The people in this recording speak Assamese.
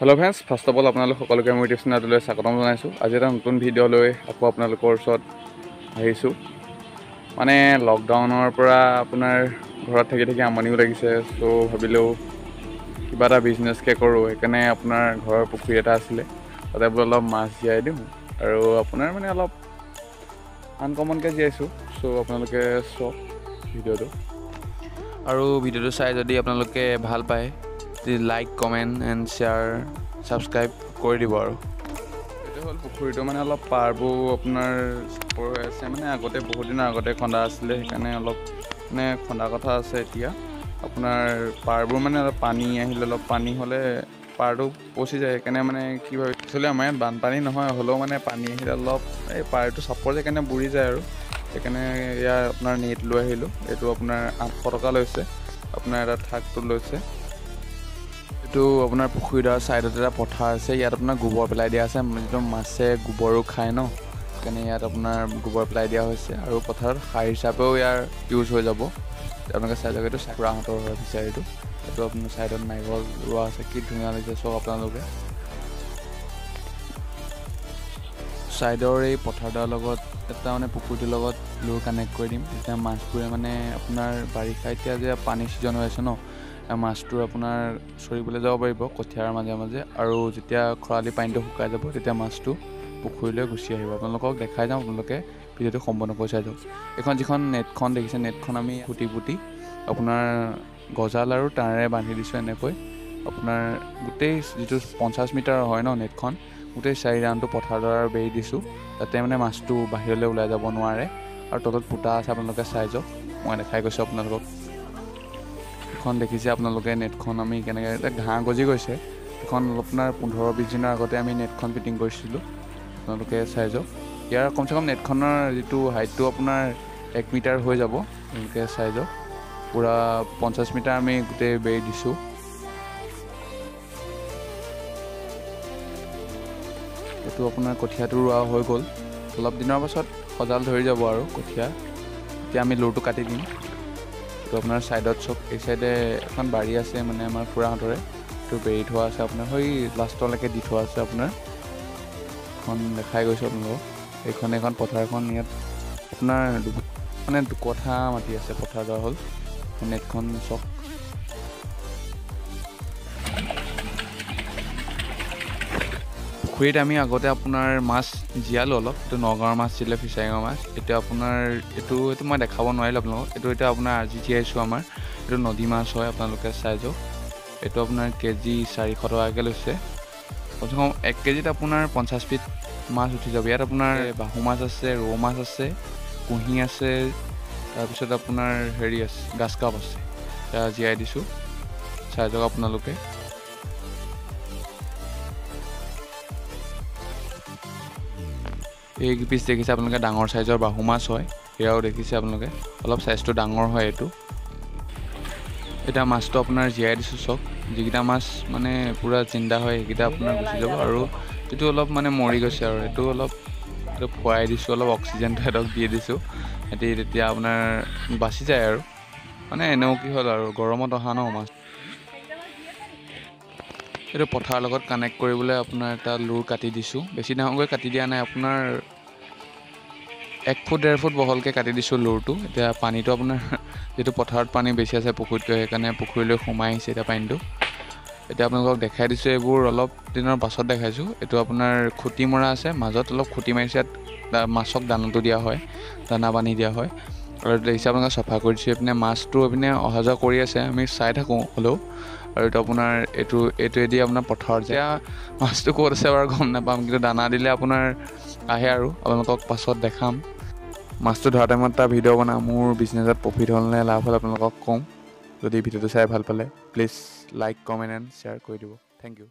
Hello friends, first of all আপোনালোক সকলোকে মোৰ ইউটিউব চেনেললৈ স্বাগতম জনাইছোঁ। আজি এটা নতুন ভিডিঅ' লৈ আকৌ আপোনালোকৰ ওচৰত আহিছোঁ। মানে লকডাউনৰ পৰা আপোনাৰ ঘৰত থাকি থাকি আমনিও লাগিছে, চ' ভাবিলোঁ কিবা এটা বিজনেছকে কৰোঁ। সেইকাৰণে আপোনাৰ ঘৰৰ পুখুৰী এটা আছিলে, তাতে বোলো অলপ মাছ জীয়াই দিওঁ আৰু আপোনাৰ মানে অলপ আনকমনকৈ জীয়াইছোঁ। চ' আপোনালোকে চাওক ভিডিঅ'টো, আৰু ভিডিঅ'টো চাই যদি আপোনালোকে ভাল পায় like comment and share subscribe কৰি দিব। আৰু এইটো হ'ল পুখুৰীটো, মানে অলপ পাৰবোৰ আপোনাৰ চাপৰ হৈ আছে, মানে আগতে বহুত দিনৰ আগতে খন্দা আছিলে, সেইকাৰণে অলপ মানে খন্দা কথা আছে। এতিয়া আপোনাৰ পাৰবোৰ মানে অলপ পানী আহিলে, অলপ পানী হ'লে পাৰটো পচি যায়। সেইকাৰণে মানে কি ভাবি একচুৱেলি আমাৰ ইয়াত বানপানী নহয়, হ'লেও মানে পানী আহিলে অলপ এই পাৰটো চাপৰ যে সেইকাৰণে বুৰি যায়। আৰু সেইকাৰণে ইয়াৰ আপোনাৰ নেট লৈ আহিলোঁ। এইটো আপোনাৰ 800 টকা লৈছে, আপোনাৰ এটা থাকটো লৈছে। এইটো আপোনাৰ পুখুৰীৰ ছাইডত এটা পথাৰ আছে, ইয়াত আপোনাৰ গোবৰ পেলাই দিয়া আছে, যিটো মাছে গোবৰো খায় ন, সেইকাৰণে ইয়াত আপোনাৰ গোবৰ পেলাই দিয়া হৈছে। আৰু পথাৰত সাৰ হিচাপেও ইয়াৰ ইউজ হৈ যাব। আপোনালোকে চাই লওক, এইটো খুৰাহঁতৰ হয় ফিচাৰীটো। এইটো আপোনাৰ ছাইডত নাৰিকল ৰোৱা আছে, কি ধুনীয়া লাগিছে চাওক আপোনালোকে। ছাইডৰ এই পথাৰটোৰ লগত এটা মানে পুখুৰীটোৰ লগত লুৰ কানেক্ট কৰি দিম, তেতিয়া মাছবোৰে মানে আপোনাৰ বাৰিষা এতিয়া যে পানী ছিজন হৈ আছে ন, মাছটো আপোনাৰ চৰিবলৈ যাব পাৰিব কঠীয়াৰ মাজে মাজে। আৰু যেতিয়া খৰালি পানীটো শুকাই যাব, তেতিয়া মাছটো পুখুৰীলৈ গুচি আহিব। আপোনালোকক দেখাই যাওঁ, আপোনালোকে ভিডিঅ'টো সম্পূৰ্ণকৈ চাই যাওক। এইখন যিখন নেটখন দেখিছে, নেটখন আমি পুতি পুতি আপোনাৰ গজাল আৰু তাঁৰে বান্ধি দিছোঁ এনেকৈ। আপোনাৰ গোটেই যিটো 50 মিটাৰ হয় ন নেটখন, গোটেই 4 ৰাউণ্ডটো পথাৰডৰাৰ বেৰি দিছোঁ, যাতে মানে মাছটো বাহিৰলৈ ওলাই যাব নোৱাৰে। আৰু তলত ফুটা আছে, আপোনালোকে চাই যাওক, মই দেখাই গৈছোঁ আপোনালোকক। এখন দেখিছে আপোনালোকে নেটখন আমি কেনেকৈ ঘাঁহ গজি গৈছে। এখন আপোনাৰ 15-20 দিনৰ আগতে আমি নেটখন ফিটিং কৰিছিলোঁ, আপোনালোকে চাই যাওক। ইয়াৰ কমচে কম নেটখনৰ যিটো হাইটটো আপোনাৰ 1 মিটাৰ হৈ যাব, আপোনালোকে চাই যাওক। পূৰা 50 মিটাৰ আমি গোটেই বেৰি দিছোঁ। এইটো আপোনাৰ কঠীয়াটো ৰোৱা হৈ গ'ল, অলপ দিনৰ পাছত সজাল ধৰি যাব আৰু কঠীয়া। এতিয়া আমি লুৰটো কাটি দিম। এইটো আপোনাৰ ছাইডত চব, এই ছাইডে এখন বাৰী আছে, মানে আমাৰ খুৰাহঁতৰে, এইটো বেৰি থোৱা আছে আপোনাৰ, সেই লাষ্টলৈকে দি থোৱা আছে আপোনাৰ। এখন দেখাই গৈছোঁ আপোনালোকক। এখন পথাৰখন, ইয়াত আপোনাৰ মানে 2 কঠা মাটি আছে, পথাৰডৰা হ'ল নেটখন চক। পুখুৰীত আমি আগতে আপোনাৰ মাছ জীয়ালোঁ অলপ, এইটো নগাঁৱৰ মাছ দিলে, ফিচাৰীঙৰ মাছ। এতিয়া আপোনাৰ এইটো মই দেখাব নোৱাৰিলোঁ আপোনালোকক। এইটো এতিয়া আপোনাৰ আজি জীয়াইছোঁ আমাৰ, এইটো নদী মাছ হয়, আপোনালোকে চাই যাওক। এইটো আপোনাৰ কেজি 400 টকাকৈ লৈছে। কমচে কম 1 কেজিত আপোনাৰ 50 পিট মাছ উঠি যাব। ইয়াত আপোনাৰ বাহু মাছ আছে, ৰৌ মাছ আছে, কুঁহি আছে, তাৰপিছত আপোনাৰ হেৰি আছে, গাছ কাপ আছে। এতিয়া জীয়াই দিছোঁ, চাই যাওক আপোনালোকে। এই পিচ দেখিছে আপোনালোকে, ডাঙৰ চাইজৰ বাহু মাছ হয়, সেয়াও দেখিছে আপোনালোকে, অলপ চাইজটো ডাঙৰ হয় এইটো। এতিয়া মাছটো আপোনাৰ জীয়াই দিছোঁ চাওক। যিকেইটা মাছ মানে পূৰা জিন্দা হয়, সেইকেইটা আপোনাৰ গুচি যাব। আৰু যিটো অলপ মানে মৰি গৈছে, আৰু এইটো খুৱাই দিছোঁ, অলপ অক্সিজেনটো সিহঁতক দি দিছোঁ, সিহঁতি তেতিয়া আপোনাৰ বাচি যায়। আৰু মানে এনেও কি হ'ল, আৰু গৰমত অহা ন মাছ। এইটো পথাৰৰ লগত কানেক্ট কৰিবলৈ আপোনাৰ এটা লুৰ কাটি দিছোঁ, বেছি ডাঙৰকৈ কাটি দিয়া নাই, আপোনাৰ 1 ফুট 1.5 ফুট বহলকৈ কাটি দিছোঁ লুৰটো। এতিয়া পানীটো আপোনাৰ যিটো পথাৰত পানী বেছি আছে পুখুৰীতকৈ, সেইকাৰণে পুখুৰীলৈ সোমাই আহিছে এতিয়া পানীটো। এতিয়া আপোনালোকক দেখাই দিছোঁ, এইবোৰ অলপ দিনৰ পাছত দেখাইছোঁ। এইটো আপোনাৰ খুঁটি মৰা আছে, মাজত অলপ খুঁটি মাৰিছে, ইয়াত মাছক দানাটো দিয়া হয়, দানা পানী দিয়া হয়। আৰু দেখিছে আপোনালোকে চফা কৰি দিছোঁ। এইপিনে মাছটো এইপিনে অহা যোৱা কৰি আছে, আমি চাই থাকোঁ হ'লেও। আৰু এইটো আপোনাৰ এইটোৱেদি আপোনাৰ পথাৰত যায়। মাছটো ক'ত আছে বাৰু গম নাপাম, কিন্তু দানা দিলে আপোনাৰ আহে, আৰু আপোনালোকক পাছত দেখাম। মাছটো ধৰা টাইমত এটা ভিডিঅ' বনাম, মোৰ বিজনেছত প্ৰফিট হ'ল নে লাভ হ'ল আপোনালোকক কম। যদি ভিডিঅ'টো চাই ভাল পালে please like comment and share কৰি দিব। Thank U.